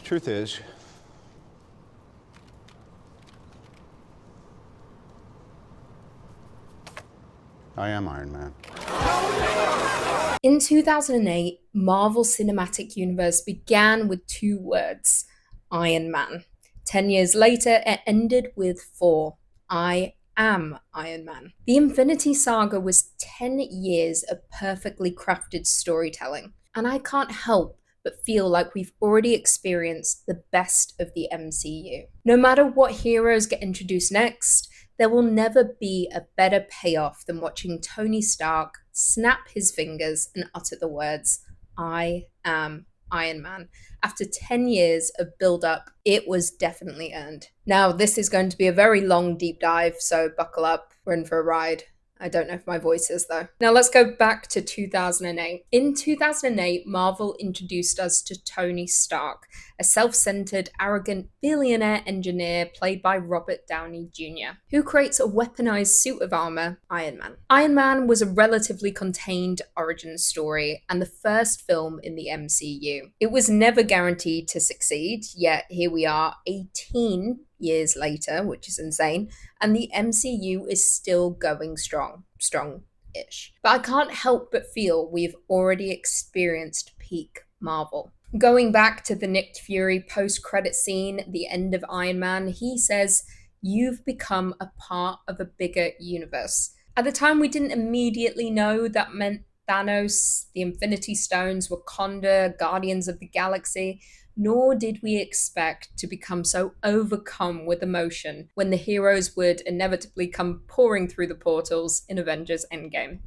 Truth is, I am Iron Man. In 2008, Marvel Cinematic Universe began with two words, Iron Man. 10 years later, it ended with four, I am Iron Man. The Infinity Saga was 10 years of perfectly crafted storytelling, and I can't help but feel like we've already experienced the best of the MCU. No matter what heroes get introduced next, there will never be a better payoff than watching Tony Stark snap his fingers and utter the words, I am Iron Man. After 10 years of build up, it was definitely earned. Now, this is going to be a very long deep dive, so buckle up, we're in for a ride. I don't know if my voice is though. Now let's go back to 2008. In 2008, Marvel introduced us to Tony Stark, a self-centered, arrogant billionaire engineer played by Robert Downey Jr., who creates a weaponized suit of armor, Iron Man. Iron Man was a relatively contained origin story and the first film in the MCU. It was never guaranteed to succeed, yet here we are 18 years later, which is insane, and the MCU is still going strong-ish. But I can't help but feel we've already experienced peak Marvel. Going back to the Nick Fury post-credit scene at the end of Iron Man, he says, "You've become a part of a bigger universe." At the time, we didn't immediately know that meant Thanos, the Infinity Stones, Wakanda, Guardians of the Galaxy, nor did we expect to become so overcome with emotion when the heroes would inevitably come pouring through the portals in Avengers Endgame.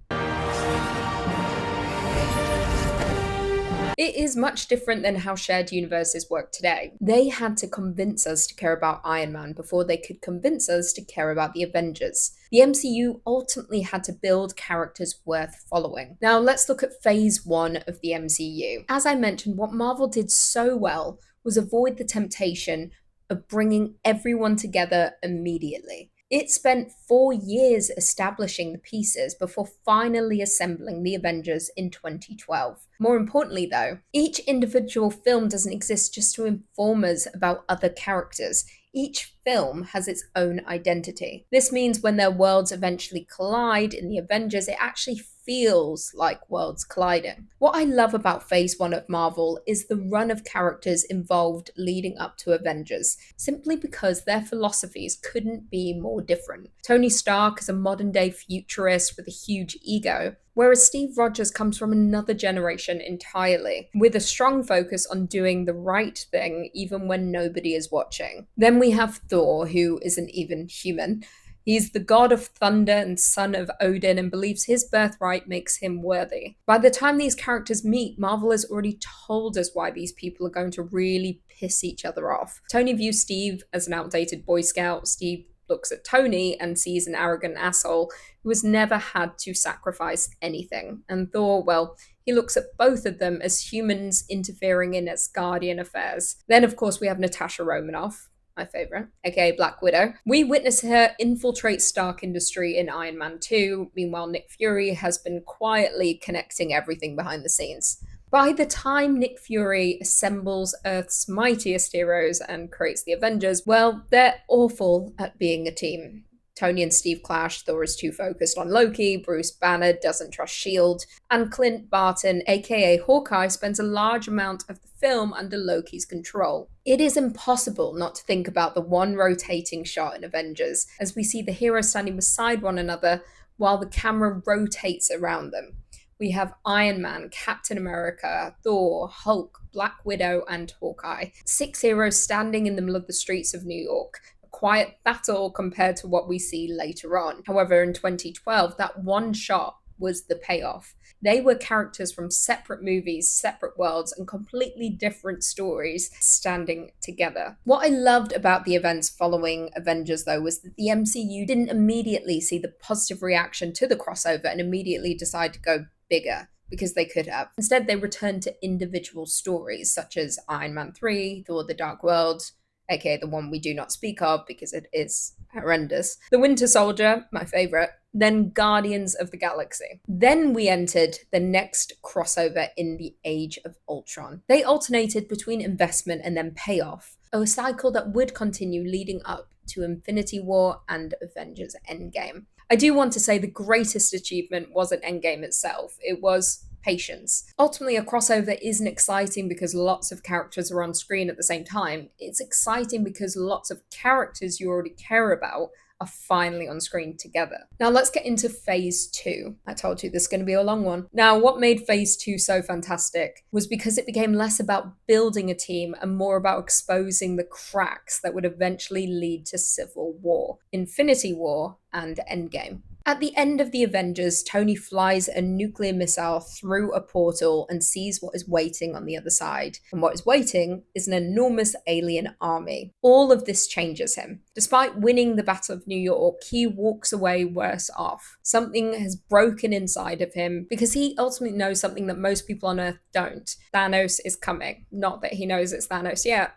It is much different than how shared universes work today. They had to convince us to care about Iron Man before they could convince us to care about the Avengers. The MCU ultimately had to build characters worth following. Now let's look at phase 1 of the MCU. As I mentioned, what Marvel did so well was avoid the temptation of bringing everyone together immediately. It spent 4 years establishing the pieces before finally assembling the Avengers in 2012. More importantly, though, each individual film doesn't exist just to inform us about other characters. Each film has its own identity. This means when their worlds eventually collide in the Avengers, it actually feels like worlds colliding. What I love about Phase 1 of Marvel is the run of characters involved leading up to Avengers, simply because their philosophies couldn't be more different. Tony Stark is a modern-day futurist with a huge ego, whereas Steve Rogers comes from another generation entirely, with a strong focus on doing the right thing even when nobody is watching. Then we have Thor, who isn't even human. He's the god of thunder and son of Odin and believes his birthright makes him worthy. By the time these characters meet, Marvel has already told us why these people are going to really piss each other off. Tony views Steve as an outdated Boy Scout. Steve looks at Tony and sees an arrogant asshole who has never had to sacrifice anything. And Thor, well, he looks at both of them as humans interfering in Asgardian affairs. Then, of course, we have Natasha Romanoff, my favourite, aka Black Widow. We witness her infiltrate Stark Industry in Iron Man 2. Meanwhile, Nick Fury has been quietly connecting everything behind the scenes. By the time Nick Fury assembles Earth's mightiest heroes and creates the Avengers, well, they're awful at being a team. Tony and Steve clash, Thor is too focused on Loki, Bruce Banner doesn't trust S.H.I.E.L.D., and Clint Barton, aka Hawkeye, spends a large amount of the film under Loki's control. It is impossible not to think about the one rotating shot in Avengers, as we see the heroes standing beside one another while the camera rotates around them. We have Iron Man, Captain America, Thor, Hulk, Black Widow, and Hawkeye. 6 heroes standing in the middle of the streets of New York. A quiet battle compared to what we see later on. However, in 2012, that one shot was the payoff. They were characters from separate movies, separate worlds, and completely different stories standing together. What I loved about the events following Avengers, though, was that the MCU didn't immediately see the positive reaction to the crossover and immediately decide to go bigger, because they could have. Instead, they returned to individual stories, such as Iron Man 3, Thor the Dark World, aka the one we do not speak of because it is horrendous. The Winter Soldier, my favourite, then Guardians of the Galaxy. Then we entered the next crossover in the Age of Ultron. They alternated between investment and then payoff, a cycle that would continue leading up to Infinity War and Avengers Endgame. I do want to say the greatest achievement wasn't Endgame itself, it was patience. Ultimately, a crossover isn't exciting because lots of characters are on screen at the same time. It's exciting because lots of characters you already care about are finally on screen together. Now let's get into phase 2. I told you this is going to be a long one. Now, what made phase 2 so fantastic was because it became less about building a team and more about exposing the cracks that would eventually lead to Civil War, Infinity War, and Endgame. At the end of the Avengers, Tony flies a nuclear missile through a portal and sees what is waiting on the other side. And what is waiting is an enormous alien army. All of this changes him. Despite winning the Battle of New York, he walks away worse off. Something has broken inside of him because he ultimately knows something that most people on Earth don't. Thanos is coming. Not that he knows it's Thanos yet,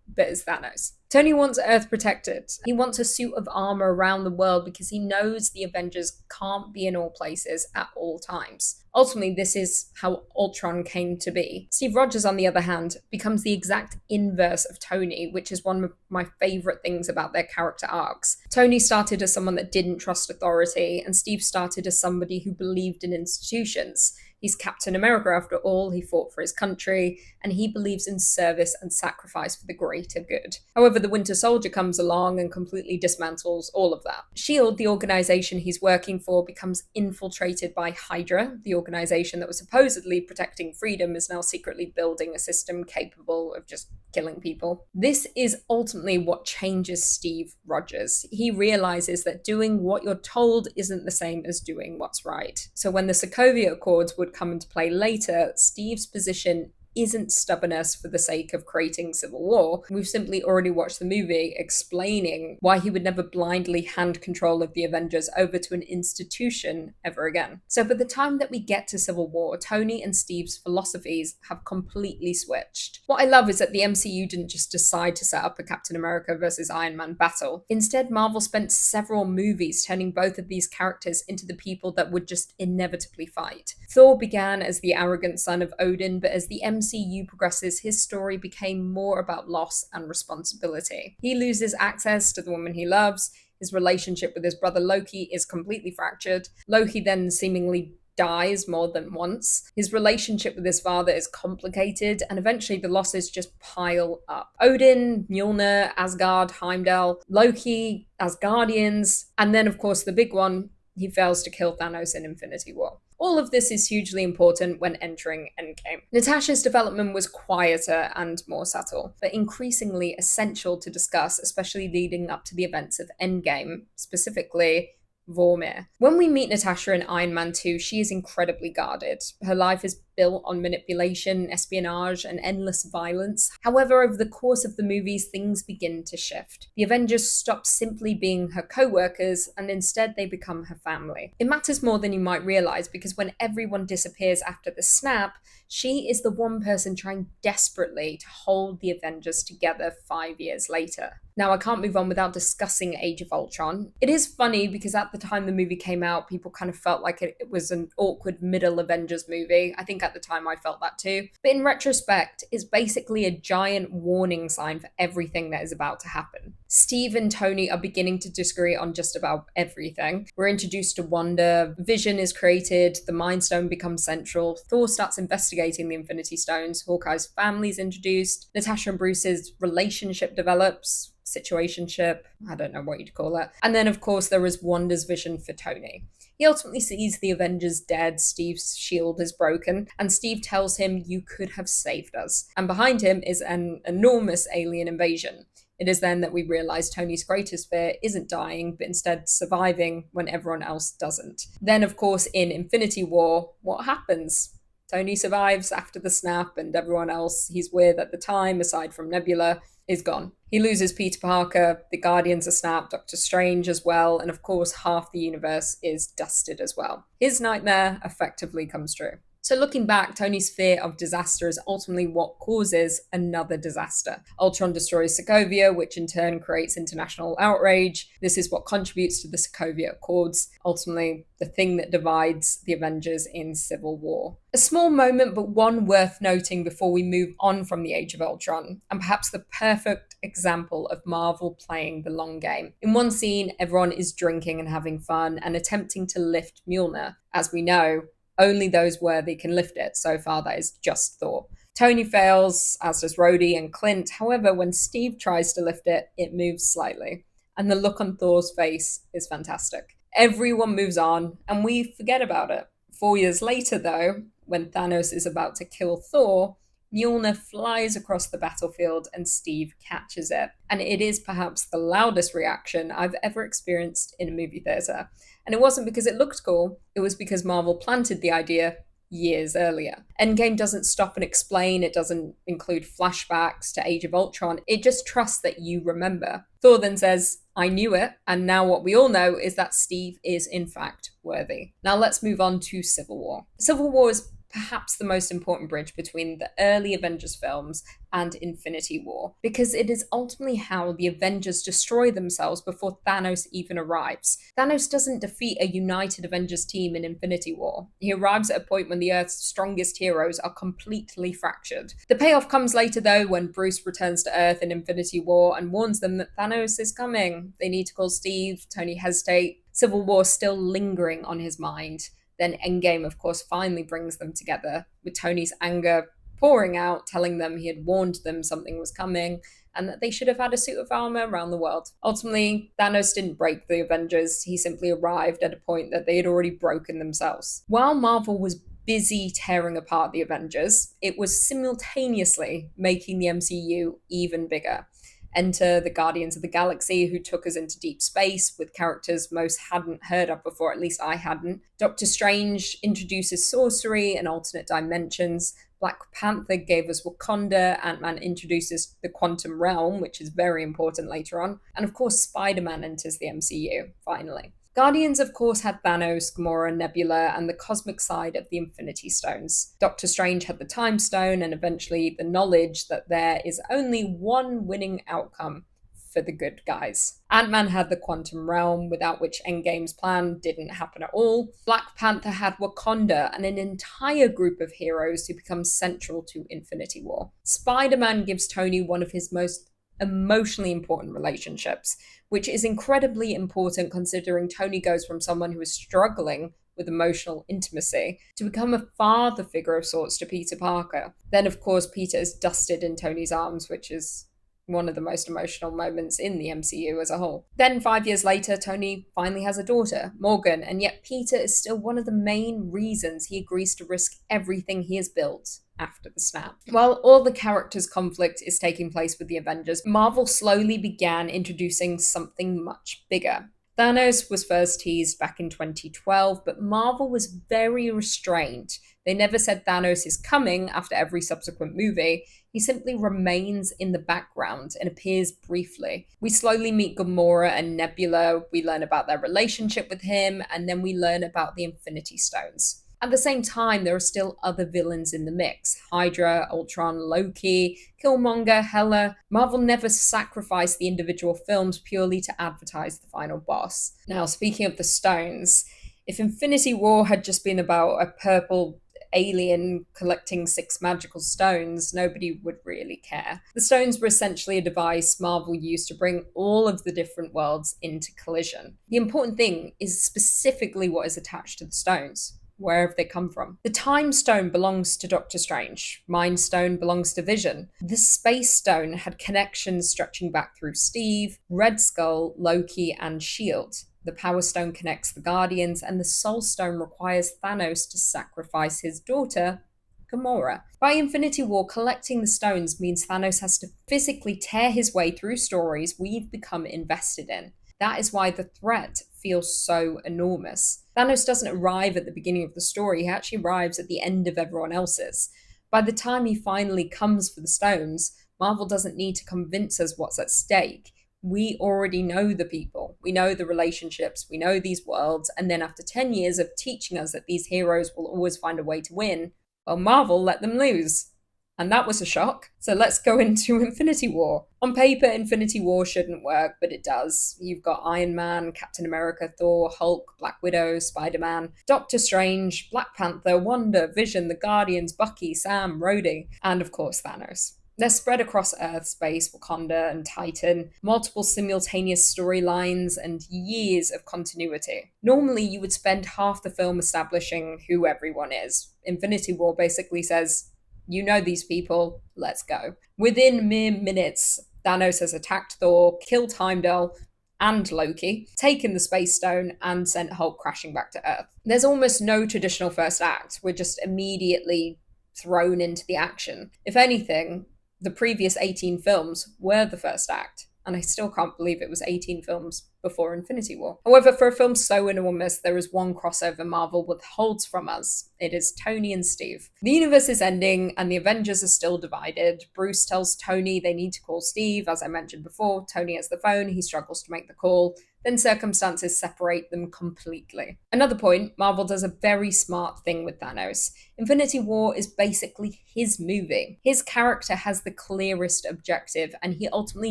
but it's Thanos. Tony wants Earth protected. He wants a suit of armor around the world because he knows the Avengers can't be in all places at all times. Ultimately, this is how Ultron came to be. Steve Rogers, on the other hand, becomes the exact inverse of Tony, which is one of my favorite things about their character arcs. Tony started as someone that didn't trust authority, and Steve started as somebody who believed in institutions. He's Captain America after all, he fought for his country, and he believes in service and sacrifice for the greater good. However, the Winter Soldier comes along and completely dismantles all of that. SHIELD, the organization he's working for, becomes infiltrated by Hydra. The organization that was supposedly protecting freedom is now secretly building a system capable of just killing people. This is ultimately what changes Steve Rogers. He realizes that doing what you're told isn't the same as doing what's right. So when the Sokovia Accords would come into play later, Steve's position isn't stubbornness for the sake of creating civil war. We've simply already watched the movie explaining why he would never blindly hand control of the Avengers over to an institution ever again. So by the time that we get to Civil War, Tony and Steve's philosophies have completely switched. What I love is that the MCU didn't just decide to set up a Captain America versus Iron Man battle. Instead, Marvel spent several movies turning both of these characters into the people that would just inevitably fight. Thor began as the arrogant son of Odin, but as the MCU progresses, his story became more about loss and responsibility. He loses access to the woman he loves. His relationship with his brother Loki is completely fractured. Loki then seemingly dies more than once. His relationship with his father is complicated, and eventually the losses just pile up. Odin, Mjolnir, Asgard, Heimdall, Loki, Asgardians, and then of course the big one, he fails to kill Thanos in Infinity War. All of this is hugely important when entering Endgame. Natasha's development was quieter and more subtle, but increasingly essential to discuss, especially leading up to the events of Endgame, specifically Vormir. When we meet Natasha in Iron Man 2, she is incredibly guarded. Her life is built on manipulation, espionage, and endless violence. However, over the course of the movies, things begin to shift. The Avengers stop simply being her co-workers, and instead they become her family. It matters more than you might realize, because when everyone disappears after the snap, she is the one person trying desperately to hold the Avengers together 5 years later. Now, I can't move on without discussing Age of Ultron. It is funny because at the time the movie came out, people kind of felt like it was an awkward middle Avengers movie. I think at the time I felt that too. But in retrospect, it's basically a giant warning sign for everything that is about to happen. Steve and Tony are beginning to disagree on just about everything. We're introduced to Wanda, Vision is created, the Mind Stone becomes central, Thor starts investigating the Infinity Stones, Hawkeye's family is introduced, Natasha and Bruce's relationship develops, situationship, I don't know what you'd call it. And then, of course, there is Wanda's vision for Tony. He ultimately sees the Avengers dead, Steve's shield is broken, and Steve tells him, "You could have saved us." And behind him is an enormous alien invasion. It is then that we realize Tony's greatest fear isn't dying, but instead surviving when everyone else doesn't. Then, of course, in Infinity War, what happens? Tony survives after the snap, and everyone else he's with at the time, aside from Nebula, is gone. He loses Peter Parker, the Guardians are snapped, Doctor Strange as well, and of course half the universe is dusted as well. His nightmare effectively comes true. So looking back, Tony's fear of disaster is ultimately what causes another disaster. Ultron destroys Sokovia, which in turn creates international outrage. This is what contributes to the Sokovia Accords, ultimately the thing that divides the Avengers in Civil War. A small moment, but one worth noting before we move on from the Age of Ultron, and perhaps the perfect example of Marvel playing the long game. In one scene, everyone is drinking and having fun and attempting to lift Mjolnir. As we know, only those worthy can lift it. So far, that is just Thor. Tony fails, as does Rhodey and Clint. However, when Steve tries to lift it, it moves slightly. And the look on Thor's face is fantastic. Everyone moves on, and we forget about it. 4 years later, though, when Thanos is about to kill Thor, Mjolnir flies across the battlefield and Steve catches it. And it is perhaps the loudest reaction I've ever experienced in a movie theatre. And it wasn't because it looked cool, it was because Marvel planted the idea years earlier. Endgame doesn't stop and explain, it doesn't include flashbacks to Age of Ultron, it just trusts that you remember. Thor then says, I knew it, and now what we all know is that Steve is in fact worthy. Now let's move on to Civil War. Civil War is perhaps the most important bridge between the early Avengers films and Infinity War, because it is ultimately how the Avengers destroy themselves before Thanos even arrives. Thanos doesn't defeat a united Avengers team in Infinity War. He arrives at a point when the Earth's strongest heroes are completely fractured. The payoff comes later though, when Bruce returns to Earth in Infinity War and warns them that Thanos is coming. They need to call Steve, Tony hesitates, Civil War still lingering on his mind. Then Endgame, of course, finally brings them together, with Tony's anger pouring out, telling them he had warned them something was coming, and that they should have had a suit of armor around the world. Ultimately, Thanos didn't break the Avengers, he simply arrived at a point that they had already broken themselves. While Marvel was busy tearing apart the Avengers, it was simultaneously making the MCU even bigger. Enter the Guardians of the Galaxy, who took us into deep space with characters most hadn't heard of before, at least I hadn't. Doctor Strange introduces sorcery and alternate dimensions. Black Panther gave us Wakanda. Ant-Man introduces the quantum realm, which is very important later on. And of course, Spider-Man enters the MCU, finally. Guardians, of course, had Thanos, Gamora, Nebula, and the cosmic side of the Infinity Stones. Doctor Strange had the Time Stone, and eventually the knowledge that there is only one winning outcome for the good guys. Ant-Man had the Quantum Realm, without which Endgame's plan didn't happen at all. Black Panther had Wakanda and an entire group of heroes who become central to Infinity War. Spider-Man gives Tony one of his most emotionally important relationships, which is incredibly important considering Tony goes from someone who is struggling with emotional intimacy to become a father figure of sorts to Peter Parker. Then, of course, Peter is dusted in Tony's arms, which is one of the most emotional moments in the MCU as a whole. Then 5 years later, Tony finally has a daughter, Morgan, and yet Peter is still one of the main reasons he agrees to risk everything he has built after the snap. While all the characters' conflict is taking place with the Avengers, Marvel slowly began introducing something much bigger. Thanos was first teased back in 2012, but Marvel was very restrained. They never said Thanos is coming after every subsequent movie. He simply remains in the background and appears briefly. We slowly meet Gamora and Nebula, we learn about their relationship with him, and then we learn about the Infinity Stones. At the same time, there are still other villains in the mix. Hydra, Ultron, Loki, Killmonger, Hela. Marvel never sacrificed the individual films purely to advertise the final boss. Now, speaking of the stones, if Infinity War had just been about a purple alien collecting 6 magical stones, nobody would really care. The stones were essentially a device Marvel used to bring all of the different worlds into collision. The important thing is specifically what is attached to the stones. Where have they come from? The Time Stone belongs to Doctor Strange. Mind Stone belongs to Vision. The Space Stone had connections stretching back through Steve, Red Skull, Loki, and S.H.I.E.L.D. The Power Stone connects the Guardians, and the Soul Stone requires Thanos to sacrifice his daughter, Gamora. By Infinity War, collecting the stones means Thanos has to physically tear his way through stories we've become invested in. That is why the threat feels so enormous. Thanos doesn't arrive at the beginning of the story, he actually arrives at the end of everyone else's. By the time he finally comes for the stones, Marvel doesn't need to convince us what's at stake. We already know the people. we know the relationships, we know these worlds, and then after 10 years of teaching us that these heroes will always find a way to win, well, Marvel let them lose. And that was a shock. So let's go into Infinity War. On paper, Infinity War shouldn't work, but it does. You've got Iron Man, Captain America, Thor, Hulk, Black Widow, Spider-Man, Doctor Strange, Black Panther, Wanda, Vision, the Guardians, Bucky, Sam, Rhodey, and of course Thanos. They're spread across Earth, space, Wakanda, and Titan, multiple simultaneous storylines, and years of continuity. Normally, you would spend half the film establishing who everyone is. Infinity War basically says, you know these people, let's go. Within mere minutes, Thanos has attacked Thor, killed Heimdall and Loki, taken the Space Stone, and sent Hulk crashing back to Earth. There's almost no traditional first act. We're just immediately thrown into the action. If anything, the previous 18 films were the first act, and I still can't believe it was 18 films before Infinity War. However, for a film so enormous, there is one crossover Marvel withholds from us. It is Tony and Steve. The universe is ending, and the Avengers are still divided. Bruce tells Tony they need to call Steve. As I mentioned before, Tony has the phone, he struggles to make the call. Then circumstances separate them completely. Another point, Marvel does a very smart thing with Thanos. Infinity War is basically his movie. His character has the clearest objective, and he ultimately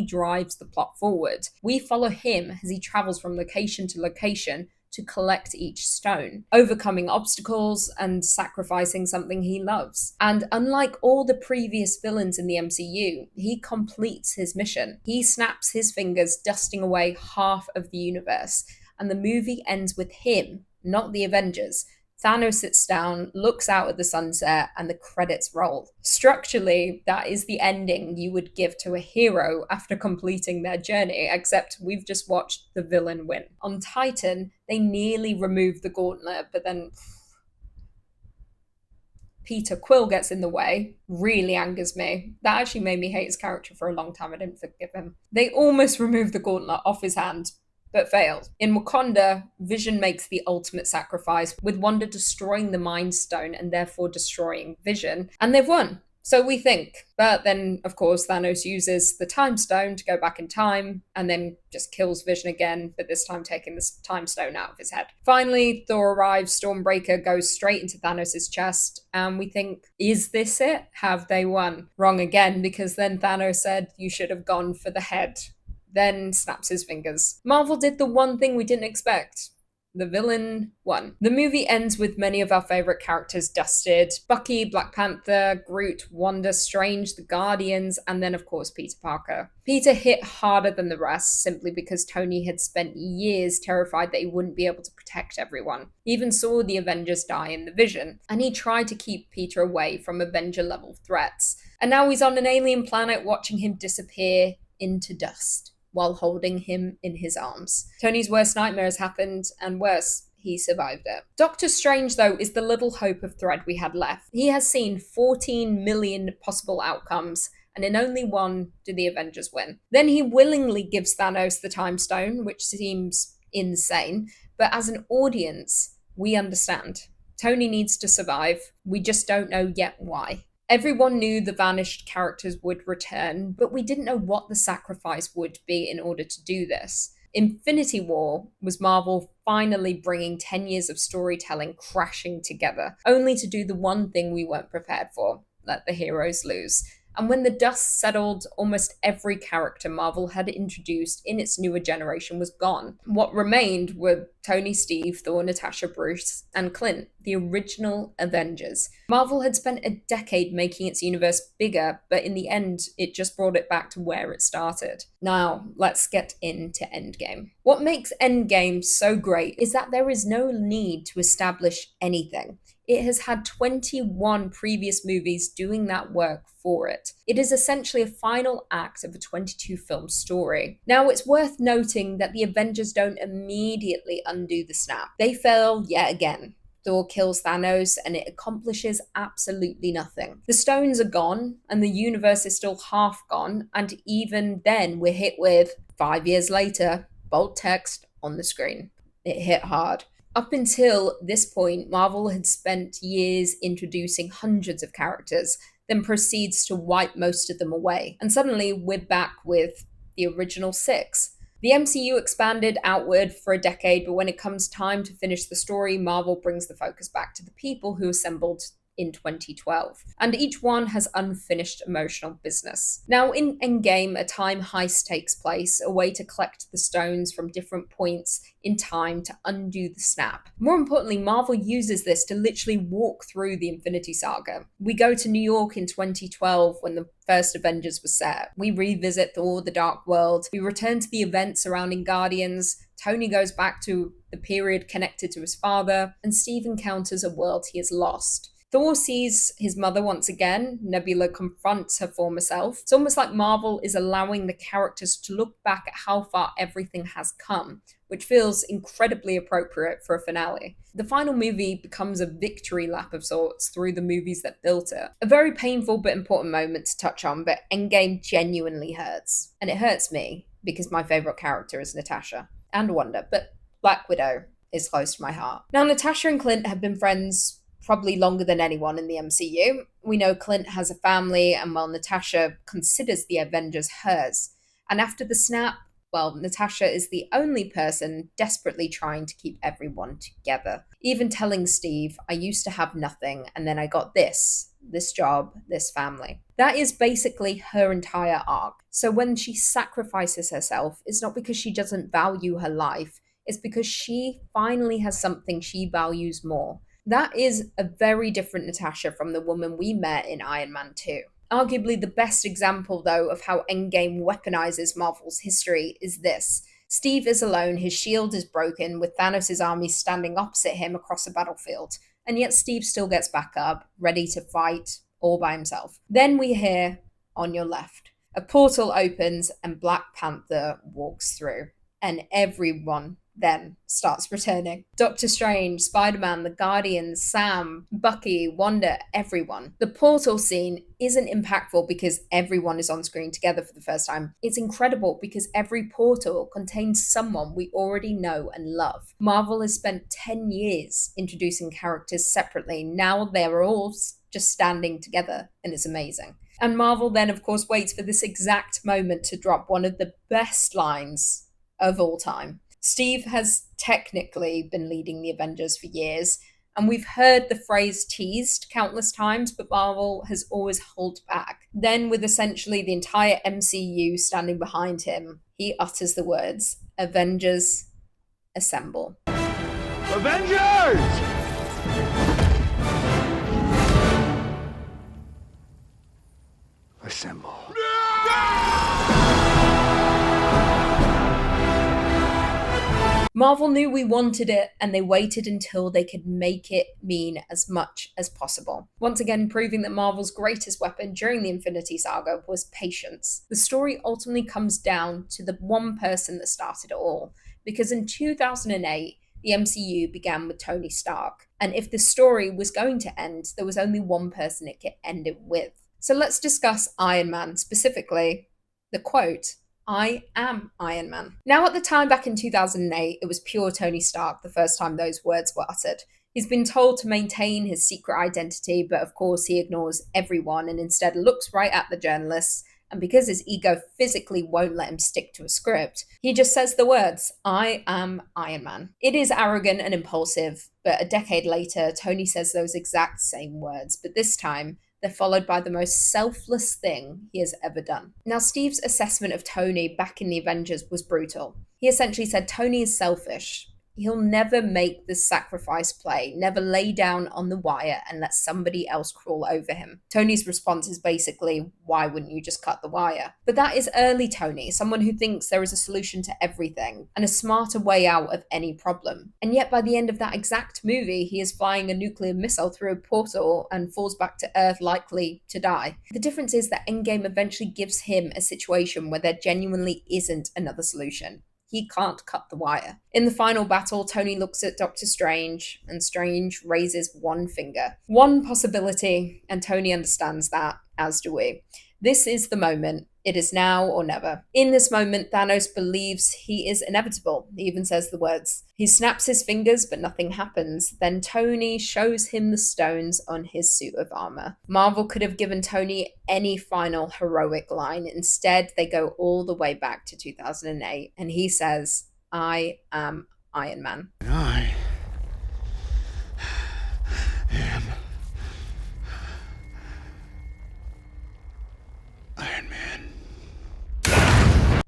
drives the plot forward. We follow him as he travels from location to location to collect each stone, overcoming obstacles and sacrificing something he loves. And unlike all the previous villains in the MCU, he completes his mission. He snaps his fingers, dusting away half of the universe. And the movie ends with him, not the Avengers. Thanos sits down, looks out at the sunset, and the credits roll. Structurally, that is the ending you would give to a hero after completing their journey, except we've just watched the villain win. On Titan, they nearly removed the gauntlet, but then Peter Quill gets in the way. Really angers me. That actually made me hate his character for a long time. I didn't forgive him. They almost removed the gauntlet off his hand, but failed. In Wakanda, Vision makes the ultimate sacrifice, with Wanda destroying the Mind Stone and therefore destroying Vision, and they've won. So we think. But then, of course, Thanos uses the Time Stone to go back in time, and then just kills Vision again, but this time taking the Time Stone out of his head. Finally, Thor arrives, Stormbreaker goes straight into Thanos' chest, and we think, is this it? Have they won? Wrong again, because then Thanos said, you should have gone for the head. Then snaps his fingers. Marvel did the one thing we didn't expect. The villain won. The movie ends with many of our favourite characters dusted. Bucky, Black Panther, Groot, Wanda, Strange, the Guardians, and then of course Peter Parker. Peter hit harder than the rest simply because Tony had spent years terrified that he wouldn't be able to protect everyone. He even saw the Avengers die in the Vision, and he tried to keep Peter away from Avenger-level threats. And now he's on an alien planet watching him disappear into dust while holding him in his arms. Tony's worst nightmare has happened, and worse, he survived it. Doctor Strange, though, is the little hope of thread we had left. He has seen 14 million possible outcomes, and in only one do the Avengers win. Then he willingly gives Thanos the Time Stone, which seems insane, but as an audience, we understand. Tony needs to survive. We just don't know yet why. Everyone knew the vanished characters would return, but we didn't know what the sacrifice would be in order to do this. Infinity War was Marvel finally bringing 10 years of storytelling crashing together, only to do the one thing we weren't prepared for, let the heroes lose. And when the dust settled, almost every character Marvel had introduced in its newer generation was gone. What remained were Tony, Steve, Thor, Natasha, Bruce, and Clint, the original Avengers. Marvel had spent a decade making its universe bigger, but in the end, it just brought it back to where it started. Now, let's get into Endgame. What makes Endgame so great is that there is no need to establish anything. It has had 21 previous movies doing that work for it. It is essentially a final act of a 22-film story. Now, it's worth noting that the Avengers don't immediately undo the snap. They fail yet again. Thor kills Thanos, and it accomplishes absolutely nothing. The stones are gone, and the universe is still half gone, and even then we're hit with, 5 years later, bold text on the screen. It hit hard. Up until this point, Marvel had spent years introducing hundreds of characters, then proceeds to wipe most of them away. And suddenly, we're back with the original 6. The MCU expanded outward for a decade, but when it comes time to finish the story, Marvel brings the focus back to the people who assembled in 2012, and each one has unfinished emotional business. Now, in Endgame, a time heist takes place, a way to collect the stones from different points in time to undo the snap. More importantly, Marvel uses this to literally walk through the Infinity Saga. We go to New York in 2012 when the first Avengers was set. We revisit Thor: The Dark World. We return to the events surrounding Guardians. Tony goes back to the period connected to his father, and Steve encounters a world he has lost. Thor sees his mother once again. Nebula confronts her former self. It's almost like Marvel is allowing the characters to look back at how far everything has come, which feels incredibly appropriate for a finale. The final movie becomes a victory lap of sorts through the movies that built it. A very painful but important moment to touch on, but Endgame genuinely hurts. And it hurts me because my favourite character is Natasha and Wanda, but Black Widow is close to my heart. Now, Natasha and Clint have been friends probably longer than anyone in the MCU. We know Clint has a family, and while Natasha considers the Avengers hers. And after the snap, well, Natasha is the only person desperately trying to keep everyone together. Even telling Steve, I used to have nothing, and then I got this job, this family. That is basically her entire arc. So when she sacrifices herself, it's not because she doesn't value her life, it's because she finally has something she values more. That is a very different Natasha from the woman we met in Iron Man 2. Arguably the best example, though, of how Endgame weaponizes Marvel's history is this. Steve is alone, his shield is broken, with Thanos' army standing opposite him across a battlefield, and yet Steve still gets back up, ready to fight all by himself. Then we hear, on your left, a portal opens and Black Panther walks through, and everyone then starts returning. Doctor Strange, Spider-Man, the Guardians, Sam, Bucky, Wanda, everyone. The portal scene isn't impactful because everyone is on screen together for the first time. It's incredible because every portal contains someone we already know and love. Marvel has spent 10 years introducing characters separately. Now they're all just standing together, and it's amazing. And Marvel then, of course, waits for this exact moment to drop one of the best lines of all time. Steve has technically been leading the Avengers for years, and we've heard the phrase teased countless times, but Marvel has always held back. Then, with essentially the entire MCU standing behind him, he utters the words, Avengers, assemble. Avengers! Assemble. Marvel knew we wanted it, and they waited until they could make it mean as much as possible. Once again, proving that Marvel's greatest weapon during the Infinity Saga was patience. The story ultimately comes down to the one person that started it all, because in 2008, the MCU began with Tony Stark, and if the story was going to end, there was only one person it could end it with. So let's discuss Iron Man, specifically the quote, I am Iron Man. Now, at the time back in 2008, it was pure Tony Stark the first time those words were uttered. He's been told to maintain his secret identity, but of course he ignores everyone and instead looks right at the journalists. And because his ego physically won't let him stick to a script, he just says the words, I am Iron Man. It is arrogant and impulsive, but a decade later, Tony says those exact same words, but this time, they're followed by the most selfless thing he has ever done. Now, Steve's assessment of Tony back in the Avengers was brutal. He essentially said Tony is selfish. He'll never make this sacrifice play, never lay down on the wire and let somebody else crawl over him. Tony's response is basically, why wouldn't you just cut the wire? But that is early Tony, someone who thinks there is a solution to everything and a smarter way out of any problem. And yet by the end of that exact movie, he is flying a nuclear missile through a portal and falls back to Earth likely to die. The difference is that Endgame eventually gives him a situation where there genuinely isn't another solution. He can't cut the wire. In the final battle, Tony looks at Doctor Strange, and Strange raises one finger. One possibility, and Tony understands that, as do we. This is the moment. It is now or never. In this moment, Thanos believes he is inevitable. He even says the words. He snaps his fingers, but nothing happens. Then Tony shows him the stones on his suit of armor. Marvel could have given Tony any final heroic line. Instead, they go all the way back to 2008, and he says, "I am Iron Man." I am Iron Man.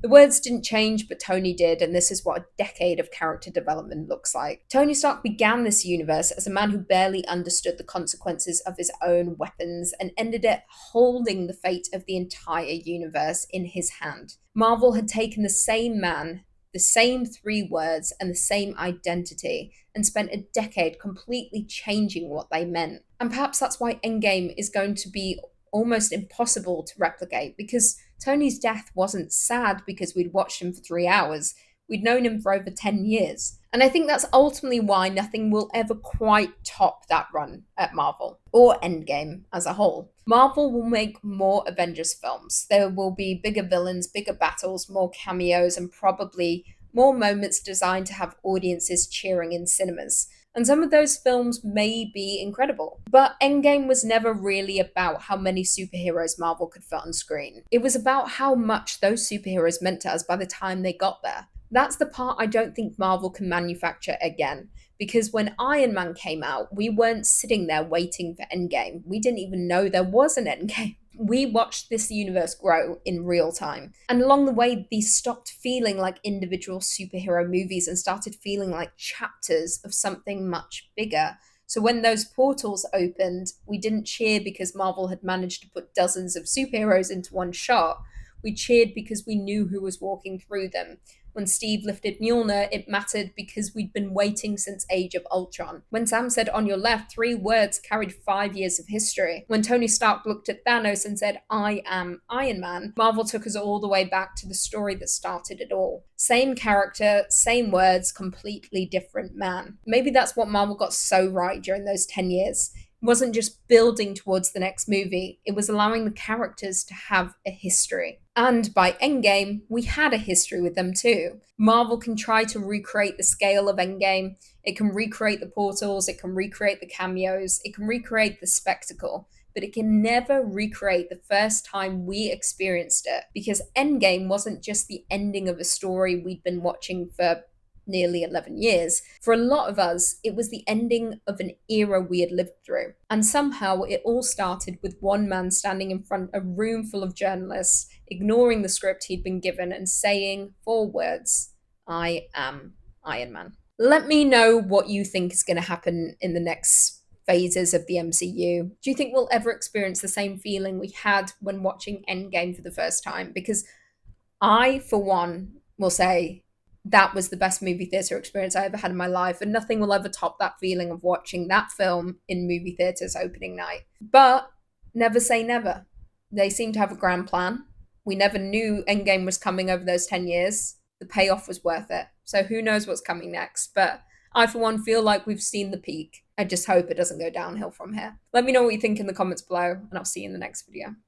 The words didn't change, but Tony did, and this is what a decade of character development looks like. Tony Stark began this universe as a man who barely understood the consequences of his own weapons and ended it holding the fate of the entire universe in his hand. Marvel had taken the same man, the same 3 words, and the same identity, and spent a decade completely changing what they meant. And perhaps that's why Endgame is going to be almost impossible to replicate, because Tony's death wasn't sad because we'd watched him for 3 hours. We'd known him for over 10 years. And I think that's ultimately why nothing will ever quite top that run at Marvel, or Endgame as a whole. Marvel will make more Avengers films. There will be bigger villains, bigger battles, more cameos, and probably more moments designed to have audiences cheering in cinemas. And some of those films may be incredible. But Endgame was never really about how many superheroes Marvel could fit on screen. It was about how much those superheroes meant to us by the time they got there. That's the part I don't think Marvel can manufacture again. Because when Iron Man came out, we weren't sitting there waiting for Endgame. We didn't even know there was an Endgame. We watched this universe grow in real time. And along the way, these stopped feeling like individual superhero movies and started feeling like chapters of something much bigger. So when those portals opened, we didn't cheer because Marvel had managed to put dozens of superheroes into one shot. We cheered because we knew who was walking through them. When Steve lifted Mjolnir, it mattered because we'd been waiting since Age of Ultron. When Sam said, "On your left," 3 words carried 5 years of history. When Tony Stark looked at Thanos and said, "I am Iron Man," Marvel took us all the way back to the story that started it all. Same character, same words, completely different man. Maybe that's what Marvel got so right during those 10 years. It wasn't just building towards the next movie, it was allowing the characters to have a history. And by Endgame, we had a history with them too. Marvel can try to recreate the scale of Endgame, it can recreate the portals, it can recreate the cameos, it can recreate the spectacle, but it can never recreate the first time we experienced it, because Endgame wasn't just the ending of a story we'd been watching for nearly 11 years. For a lot of us, it was the ending of an era we had lived through. And somehow it all started with one man standing in front of a room full of journalists, ignoring the script he'd been given and saying 4 words, "I am Iron Man." Let me know what you think is going to happen in the next phases of the MCU. Do you think we'll ever experience the same feeling we had when watching Endgame for the first time? Because I, for one, will say that was the best movie theatre experience I ever had in my life, and nothing will ever top that feeling of watching that film in movie theatres opening night. But never say never. They seem to have a grand plan. We never knew Endgame was coming over those 10 years. The payoff was worth it. So who knows what's coming next. But I, for one, feel like we've seen the peak. I just hope it doesn't go downhill from here. Let me know what you think in the comments below, and I'll see you in the next video.